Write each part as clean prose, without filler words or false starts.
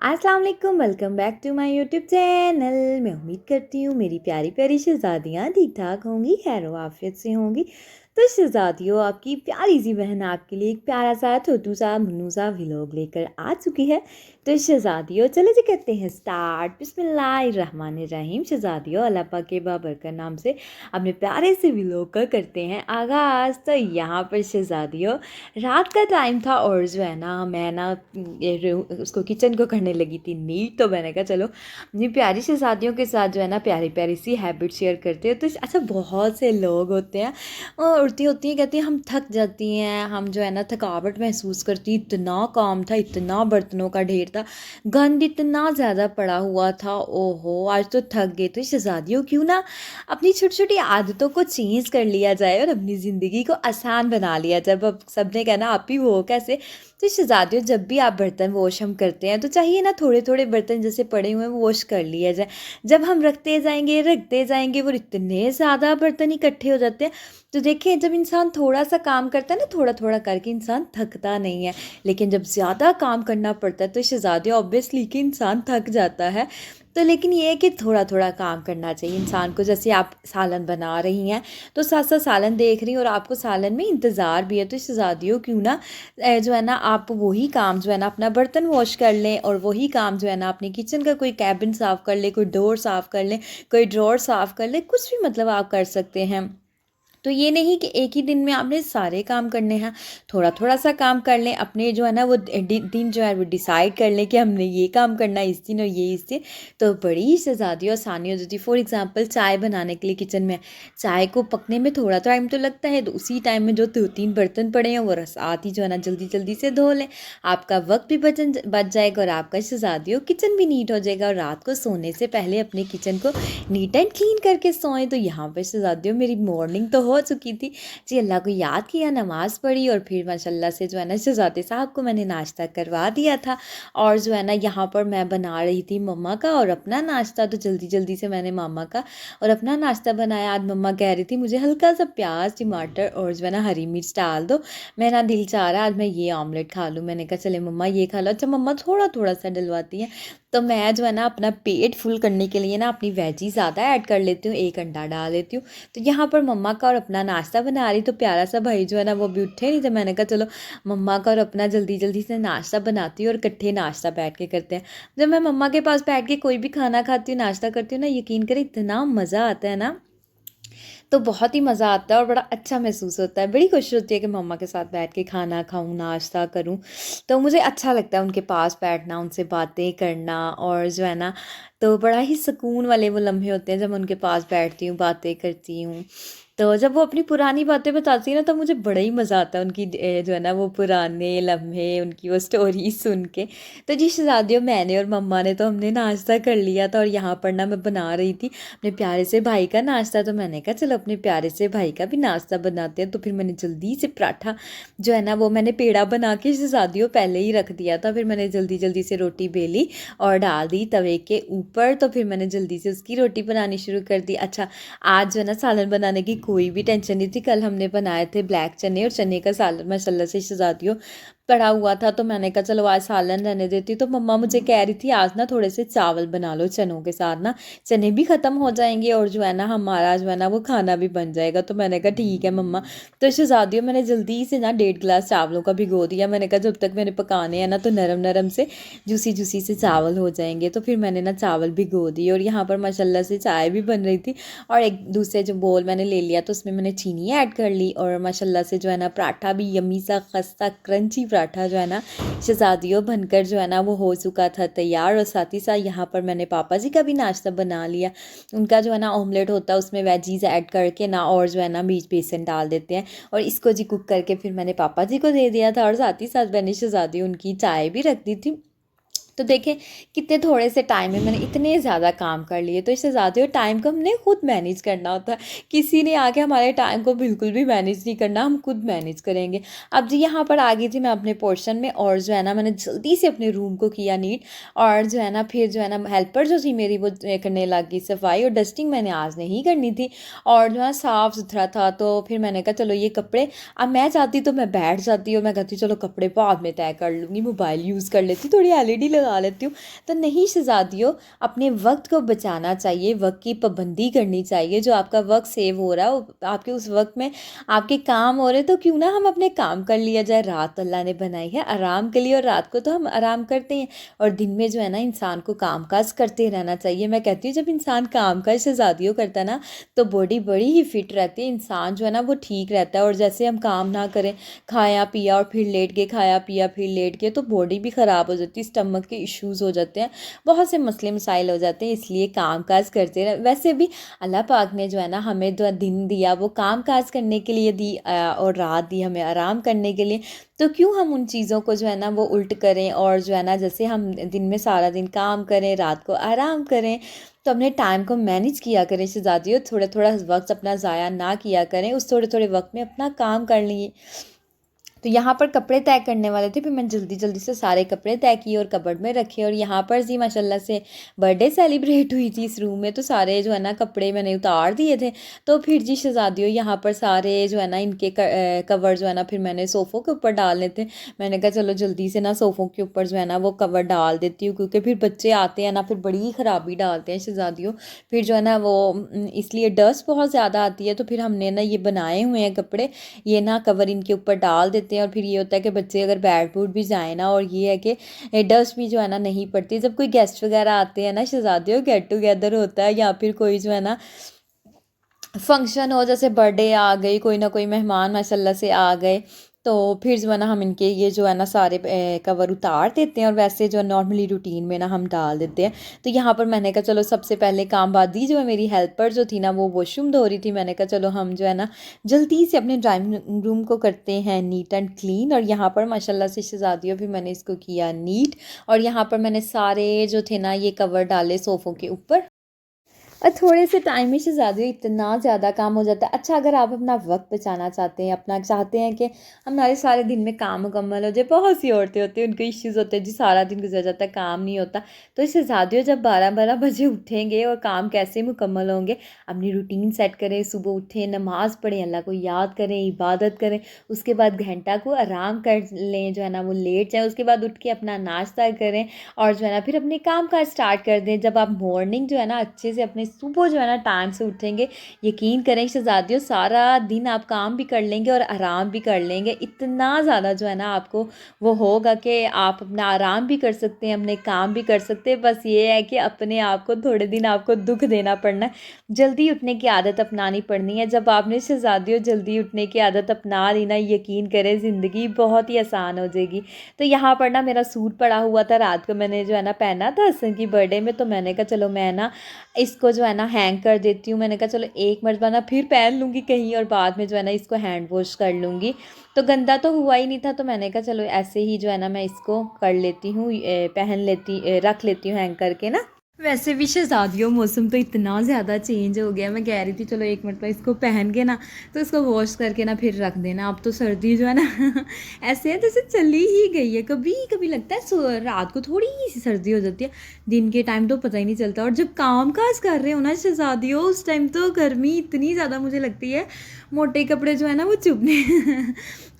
अस्सलाम वालेकुम, welcome back to my YouTube channel. मैं उम्मीद करती हूँ मेरी प्यारी प्यारी शहज़ादियाँ ठीक ठाक होंगी, खैर आफियत से होंगी। तो शहज़ादियों, आपकी प्यारी सी बहन आपके लिए एक प्यारा सा छोटू सा मुन्नू सा व्लॉग लेकर आ चुकी है। तो शहज़ादियों, चलो जी करते हैं स्टार्ट। बिस्मिल्लाहिर्रहमानिर्रहीम। शहज़ादियों, अल्लाह पाक के बाबरकत नाम से अपने प्यारे से व्लॉग का करते हैं आगाज़। तो यहाँ पर शहज़ादियों, रात का टाइम था और जो है ना मैं ना उसको किचन को करने लगी थी नीट। तो मैंने कहा चलो अपनी प्यारी शहज़ादियों के साथ जो है ना प्यारी प्यारी सी हैबिट शेयर करते हैं। तो अच्छा, बहुत से लोग होते हैं और उड़ती होती हैं, कहती हैं हम थक जाती हैं, हम जो है ना थकावट महसूस करती। इतना काम था, इतना बर्तनों का ढेर था, गंद इतना ज़्यादा पड़ा हुआ था, ओहो आज तो थक गए। तो शहज़ादियों, क्यों ना अपनी छोटी छोटी आदतों को चेंज कर लिया जाए और अपनी ज़िंदगी को आसान बना लिया जाए। अब सबने कहना आप ही वो कैसे। तो शहज़ादियों, जब भी आप बर्तन वॉश हम करते हैं तो चाहिए ना थोड़े थोड़े बर्तन जैसे पड़े हुए हैं वो वॉश कर लिया जाए। जब हम रखते जाएंगे वो इतने ज़्यादा बर्तन इकट्ठे हो जाते हैं। तो देखिए, जब इंसान थोड़ा सा काम करता है ना, थोड़ा थोड़ा करके इंसान थकता नहीं है, लेकिन जब ज़्यादा काम करना पड़ता है तो शहज़ादियों ऑब्वियसली कि इंसान थक जाता है। तो लेकिन ये है कि थोड़ा थोड़ा काम करना चाहिए इंसान को। जैसे आप सालन बना रही हैं तो साथ साथ सालन देख रही हैं और आपको सालन में इंतज़ार भी है। तो शहज़ादियों, क्यों ना जो है ना आप वही काम जो है ना अपना बर्तन वॉश कर लें और वही काम जो है ना अपने किचन का कोई कैबिन साफ़ कर ले, कोई डोर साफ़ कर लें, कोई ड्रॉर साफ़ कर ले, कुछ भी मतलब आप कर सकते हैं। तो ये नहीं कि एक ही दिन में आपने सारे काम करने हैं, थोड़ा थोड़ा सा काम कर लें। अपने जो है ना वो दिन जो है वो डिसाइड कर लें कि हमने ये काम करना है इस दिन और ये इस दिन। तो बड़ी शहज़ादी और आसानी हो जाती है। फॉर एग्जांपल, चाय बनाने के लिए किचन में चाय को पकने में थोड़ा टाइम तो लगता है, तो उसी टाइम में जो 2-3 बर्तन पड़े हैं वो साथ ही जो है ना जल्दी जल्दी से धो लें। आपका वक्त भी बच जाएगा और आपका शहज़ादियों किचन भी नीट हो जाएगा। और रात को सोने से पहले अपने किचन को नीट एंड क्लीन करके सोएं। तो यहाँ पर शहज़ादियों मेरी मॉर्निंग तो हो चुकी थी जी। अल्लाह को याद किया, नमाज़ पढ़ी और फिर माशाल्लाह से जो है ना शहज़ादे साहब को मैंने नाश्ता करवा दिया था। और जो है ना यहाँ पर मैं बना रही थी मम्मा का और अपना नाश्ता। तो जल्दी जल्दी से मैंने मामा का और अपना नाश्ता बनाया। आज मम्मा कह रही थी मुझे हल्का सा प्याज टमाटर और जो है ना हरी मिर्च डाल दो, मेरा दिल चाह रहा है आज मैं ये ऑमलेट खा लूँ। मैंने कहा चले मम्मा ये खा लो। अच्छा, मम्मा थोड़ा थोड़ा सा डलवाती हैं। तो मैं जो है ना अपना पेट फुल करने के लिए ना अपनी वेजी ज़्यादा ऐड कर लेती हूँ, एक अंडा डाल लेती हूँ। तो यहाँ पर मम्मा का और अपना नाश्ता बना रही। तो प्यारा सा भाई जो है ना वो भी उठे नहीं थे। मैंने कहा चलो मम्मा का और अपना जल्दी जल्दी से नाश्ता बनाती हूँ और इकट्ठे नाश्ता बैठ के करते हैं। जब मैं मम्मा के पास बैठ के कोई भी खाना खाती हूँ, नाश्ता करती हूँ ना, यकीन करें इतना मज़ा आता है ना, तो बहुत ही मज़ा आता है और बड़ा अच्छा महसूस होता है। बड़ी खुशी होती है कि मम्मा के साथ बैठ के खाना खाऊं, नाश्ता करूं। तो मुझे अच्छा लगता है उनके पास बैठना, उनसे बातें करना और जो है ना, तो बड़ा ही सुकून वाले वो लम्हे होते हैं जब मैं उनके पास बैठती हूँ, बातें करती हूँ। तो जब वो अपनी पुरानी बातें बताती है ना, तो मुझे बड़ा ही मज़ा आता है उनकी जो है ना वो पुराने लम्हे, उनकी वो स्टोरी सुन के। तो जी शहज़ादियों, मैंने और मम्मा ने तो हमने नाश्ता कर लिया था और यहाँ पर ना मैं बना रही थी अपने प्यारे से भाई का नाश्ता। तो मैंने कहा चलो अपने प्यारे से भाई का भी नाश्ता बनाते हैं। तो फिर मैंने जल्दी से पराठा जो है ना वो मैंने पेड़ा बना के शहज़ादियों पहले ही रख दिया था। फिर मैंने जल्दी जल्दी से रोटी बेली और डाल दी तवे के ऊपर। तो फिर मैंने जल्दी से उसकी रोटी बनानी शुरू कर दी। अच्छा, आज जो है ना सालन बनाने की कोई भी टेंशन नहीं थी। कल हमने बनाए थे ब्लैक चने और चने का सालन माशाल्लाह से शहज़ादियों पड़ा हुआ था। तो मैंने कहा चलो आज सालन रहने देती। तो मम्मा मुझे कह रही थी आज ना थोड़े से चावल बना लो चनों के साथ ना, चने भी ख़त्म हो जाएंगे और जो है ना हमारा जो है ना वो खाना भी बन जाएगा। तो मैंने कहा ठीक है मम्मा। तो शहज़ादियों, मैंने जल्दी से ना 1.5 गिलास चावलों का भिगो दिया। मैंने कहा जब तक मैंने पकाने हैं ना तो नरम नरम से जूसी जूसी से चावल हो जाएंगे। तो फिर मैंने ना चावल भिगो दिए और यहाँ पर माशाल्लाह से चाय भी बन रही थी और एक दूसरे जो बोल मैंने ले लिया तो उसमें मैंने चीनी ऐड कर ली। और माशाल्लाह से जो है ना पराठा भी यम्मी सा खस्ता क्रंची पराठा जो है ना शहज़ादियों बनकर जो है ना वो हो चुका था तैयार। और साथ ही साथ यहाँ पर मैंने पापा जी का भी नाश्ता बना लिया। उनका जो है ना ऑमलेट होता है उसमें वेजीज ऐड करके ना और जो है ना बीच बेसन डाल देते हैं और इसको जी कुक करके फिर मैंने पापा जी को दे दिया था। और साथ ही साथ मैंने शहज़ादी उनकी चाय भी रख दी थी। तो देखें कितने थोड़े से टाइम में मैंने इतने ज़्यादा काम कर लिए। तो इससे ज़्यादा टाइम को हमने खुद मैनेज करना होता है, किसी ने आके हमारे टाइम को बिल्कुल भी मैनेज नहीं करना, हम खुद मैनेज करेंगे। अब जी यहाँ पर आ गई थी मैं अपने पोर्शन में और जो है ना मैंने जल्दी से अपने रूम को किया नीट। और जो है ना फिर जो है ना हेल्पर जो थी मेरी वो करने लग गई सफाई और डस्टिंग मैंने आज नहीं करनी थी और जो है साफ़ सुथरा था। तो फिर मैंने कहा चलो ये कपड़े, अब मैं चाहती तो मैं बैठ जाती और मैं कहती चलो कपड़े बाद में तय कर लूँगी, मोबाइल यूज़ कर लेती, थोड़ी एलईडी लगा लेती हूँ। तो नहीं शहज़ादियों, अपने वक्त को बचाना चाहिए, वक्त की पाबंदी करनी चाहिए। जो आपका वक्त सेव हो रहा है वो आपके उस वक्त में आपके काम हो रहे, तो क्यों ना हम अपने काम कर लिया जाए। रात अल्लाह ने बनाई है आराम के लिए और रात को तो हम आराम करते हैं, और दिन में जो है ना इंसान को काम काज करते रहना चाहिए। मैं कहती हूँ जब इंसान काम काज शहज़ादियों करता है ना तो बॉडी बड़ी ही फिट रहती है, इंसान जो है ना वो ठीक रहता है। और जैसे हम काम ना करें, खाया पिया और फिर लेट गए, खाया पिया फिर लेट गए, तो बॉडी भी ख़राब हो जाती है, स्टमक के इश्यूज़ हो जाते हैं, बहुत से मसले मसाइल हो जाते हैं। इसलिए काम काज करते रहे। वैसे भी अल्लाह पाक ने जो है ना हमें जो दिन दिया वो काम काज करने के लिए दी, और रात दी हमें आराम करने के लिए। तो क्यों हम उन चीज़ों को जो है ना वो उल्ट करें, और जो है ना जैसे हम दिन में सारा दिन काम करें, रात को आराम करें। तो अपने टाइम को मैनेज किया करें शहज़ादियों, थोड़ा थोड़ा वक्त अपना ज़ाया ना किया करें, उस थोड़े थोड़े वक्त में अपना काम कर लिए। तो यहाँ पर कपड़े तय करने वाले थे, फिर मैंने जल्दी जल्दी से सारे कपड़े तय किए और कबर्ड में रखे। और यहाँ पर जी माशाल्लाह से बर्थडे सेलिब्रेट हुई थी इस रूम में, तो सारे जो है ना कपड़े मैंने उतार दिए थे। तो फिर जी शहज़ादियों यहाँ पर सारे जो है ना इनके कवर जो है ना फिर मैंने सोफ़ों के ऊपर डालने थे। मैंने कहा चलो जल्दी से ना सोफ़ों के ऊपर जो है ना वो कवर डाल देती हूँ, क्योंकि फिर बच्चे आते हैं ना फिर बड़ी ही ख़राबी डालते हैं शहज़ादियों। फिर जो है ना वो इसलिए डस्ट बहुत ज़्यादा आती है। तो फिर हमने ना ये बनाए हुए हैं कपड़े, ये ना कवर इनके ऊपर डाल देते हैं। और फिर ये होता है कि बच्चे अगर बैठ बूट भी जाए ना, और ये है कि डस्ट भी जो है ना नहीं पड़ती। जब कोई गेस्ट वगैरह आते हैं ना शहज़ादियों, गेट टुगेदर होता है या फिर कोई जो है ना फंक्शन हो, जैसे बर्थडे आ गई, कोई ना कोई मेहमान माशाल्लाह से आ गए, तो फिर जो है ना हम इनके ये जो है ना सारे कवर उतार देते हैं, और वैसे जो नॉर्मली रूटीन में ना हम डाल देते हैं। तो यहाँ पर मैंने कहा चलो सबसे पहले काम बादी जो है मेरी हेल्पर जो थी ना वो वॉशरूम धो रही थी। मैंने कहा चलो हम जो है ना जल्दी से अपने ड्राइंग रूम को करते हैं नीट एंड क्लीन। और यहाँ पर माशाल्लाह से शहज़ादियों फिर मैंने इसको किया नीट, और यहाँ पर मैंने सारे जो थे ना ये कवर डाले सोफ़ों के ऊपर। और थोड़े से टाइम में शहज़ादियों इतना ज़्यादा काम हो जाता है। अच्छा, अगर आप अपना वक्त बचाना चाहते हैं, अपना चाहते हैं कि हमारे सारे दिन में काम मुकम्मल हो जाए, बहुत सी औरतें होती हैं उनके इश्यूज़ होते हैं जी, सारा दिन गुजर जाता है काम नहीं होता। तो शहज़ादियों जब 12-12 बजे उठेंगे और काम कैसे मुकम्मल होंगे, अपनी रूटीन सेट करें, सुबह उठें, नमाज़ पढ़ें, अल्लाह को याद करें, इबादत करें, उसके बाद घंटा को आराम कर लें, जो है ना वो लेट जाएँ, उसके बाद उठ के अपना नाश्ता करें और जो है ना फिर अपने काम काज स्टार्ट कर दें। जब आप मॉर्निंग जो है ना अच्छे से अपने सुबह जो है ना टाइम से उठेंगे, यकीन करें शहज़ादियों सारा दिन आप काम भी कर लेंगे और आराम भी कर लेंगे। इतना ज़्यादा जो है ना आपको वो होगा कि आप अपना आराम भी कर सकते हैं, अपने काम भी कर सकते हैं। बस ये है कि अपने आप को थोड़े दिन आपको दुख देना पड़ना है, जल्दी उठने की आदत अपनानी पड़नी है। जब आपने शहज़ादियों जल्दी उठने की आदत अपना ली ना, यकीन करें ज़िंदगी बहुत ही आसान हो जाएगी। तो यहाँ पर ना मेरा सूट पड़ा हुआ था, रात को मैंने जो है ना पहना था हसन की बर्थडे में, तो मैंने कहा चलो मैं ना इसको जो है ना हैंग कर देती हूँ। मैंने कहा चलो एक मरतबा ना फिर पहन लूँगी कहीं, और बाद में जो है ना इसको हैंड वॉश कर लूँगी। तो गंदा तो हुआ ही नहीं था, तो मैंने कहा चलो ऐसे ही जो है ना मैं इसको कर लेती हूँ, रख लेती हूँ हैंग करके ना। वैसे भी शहज़ादियों मौसम तो इतना ज़्यादा चेंज हो गया, मैं कह रही थी चलो एक मरतबा इसको पहन के ना तो इसको वॉश करके ना फिर रख देना। अब तो सर्दी जो है ना ऐसे है जैसे चली ही गई है। कभी कभी लगता है रात को थोड़ी सी सर्दी हो जाती है, दिन के टाइम तो पता ही नहीं चलता। और जब काम काज कर रहे हो ना शहज़ादियों, उस टाइम तो गर्मी इतनी ज़्यादा मुझे लगती है, मोटे कपड़े जो है ना वो चुभने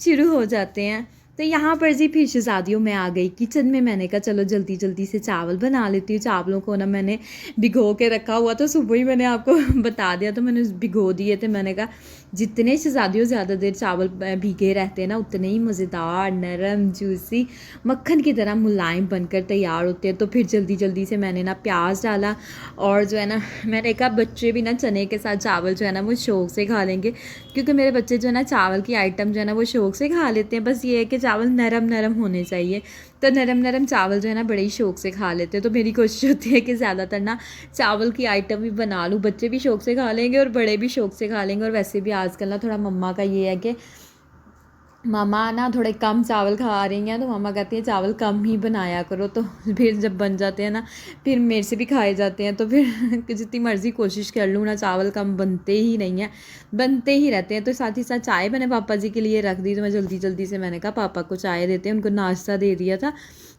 शुरू हो जाते हैं। तो यहाँ पर जी फिर शहज़ादियों में आ गई किचन में। मैंने कहा चलो जल्दी जल्दी से चावल बना लेती हूँ। चावलों को ना मैंने भिगो के रखा हुआ था, सुबह ही मैंने आपको बता दिया, तो मैंने भिगो दिए थे। मैंने कहा जितने शहज़ादियों ज़्यादा देर चावल भीगे रहते हैं ना उतने ही मज़ेदार, नरम, जूसी, मक्खन की तरह मुलायम बनकर तैयार होते हैं। तो फिर जल्दी जल्दी से मैंने ना प्याज डाला, और जो है ना मैंने कहा बच्चे भी ना चने के साथ चावल जो है ना वो शौक़ से खा लेंगे, क्योंकि मेरे बच्चे जो है ना चावल की आइटम जो है ना वो शौक़ से खा लेते हैं। बस ये है कि चावल नरम नरम होने चाहिए, तो नरम नरम चावल जो है ना बड़े ही शौक़ से खा लेते हैं। तो मेरी कोशिश होती है कि ज़्यादातर ना चावल की आइटम भी बना लूँ, बच्चे भी शौक़ से खा लेंगे और बड़े भी शौक़ से खा लेंगे। और वैसे भी आजकल ना थोड़ा मम्मा का ये है कि मामा ना थोड़े कम चावल खा रही हैं, तो मामा कहती हैं चावल कम ही बनाया करो। तो फिर जब बन जाते हैं ना फिर मेरे से भी खाए जाते हैं, तो फिर जितनी मर्ज़ी कोशिश कर लूँ ना चावल कम बनते ही नहीं हैं, बनते ही रहते हैं। तो साथ ही साथ चाय मैंने पापा जी के लिए रख दी, तो मैं जल्दी जल्दी से मैंने कहा पापा को चाय देते हैं, उनको नाश्ता दे दिया था।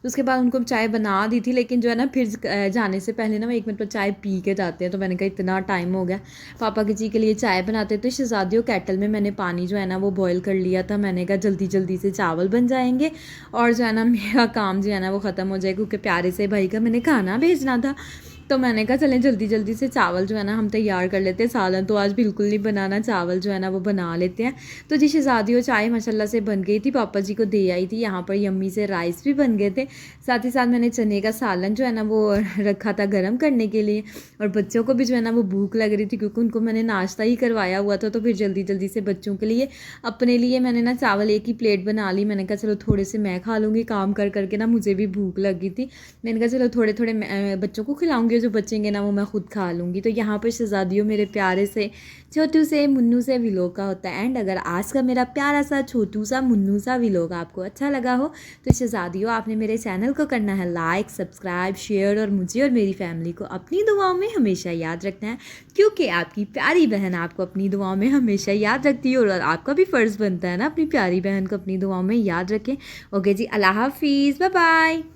उसके बाद उनको चाय बना दी थी, लेकिन जो है ना फिर जाने से पहले ना वो 1 मिनट पर चाय पी के जाते हैं। तो मैंने कहा इतना टाइम हो गया, पापा जी के लिए चाय बनाते। तो शहज़ादियों केटल में मैंने पानी जो है ना वो बॉयल कर लिया था। मैंने कहा जल्दी जल्दी से चावल बन जाएंगे और जो है ना मेरा काम जो है ना वो ख़त्म हो जाएगा, क्योंकि प्यारे से भाई का मैंने खाना भेजना था। तो मैंने कहा चलें जल्दी जल्दी से चावल जो है ना हम तैयार कर लेते हैं। सालन तो आज बिल्कुल नहीं बनाना, चावल जो है ना वो बना लेते हैं। तो जी शहज़ादियों चाय माशाल्लाह से बन गई थी, पापा जी को दे आई थी। यहाँ पर यम्मी से राइस भी बन गए थे, साथ ही साथ मैंने चने का सालन जो है ना वो रखा था गर्म करने के लिए। और बच्चों को भी जो है ना वो भूख लग रही थी, क्योंकि उनको मैंने नाश्ता ही करवाया हुआ था। तो फिर जल्दी जल्दी से बच्चों के लिए, अपने लिए मैंने ना चावल एक ही प्लेट बना ली। मैंने कहा चलो थोड़े से मैं खा लूँगी, काम कर करके ना मुझे भी भूख लगी थी। मैंने कहा चलो थोड़े थोड़े बच्चों को खिलाऊंगी, जो बचेंगे ना वो मैं खुद खा लूँगी। तो यहाँ पर शहज़ादियों मेरे प्यारे से छोटू से मुन्नू से व्लॉग का होता है एंड। अगर आज का मेरा प्यारा सा छोटू सा मुन्नू सा व्लॉग आपको अच्छा लगा हो तो शहज़ादियों आपने मेरे चैनल को करना है लाइक, सब्सक्राइब, शेयर और मुझे और मेरी फैमिली को अपनी दुआओं में हमेशा याद रखना है, क्योंकि आपकी प्यारी बहन आपको अपनी दुआओं में हमेशा याद रखती है। और आपका भी फ़र्ज़ बनता है ना अपनी प्यारी बहन को अपनी दुआओं में याद रखें। ओके जी, अल्लाह हाफिज़, बाय बाय।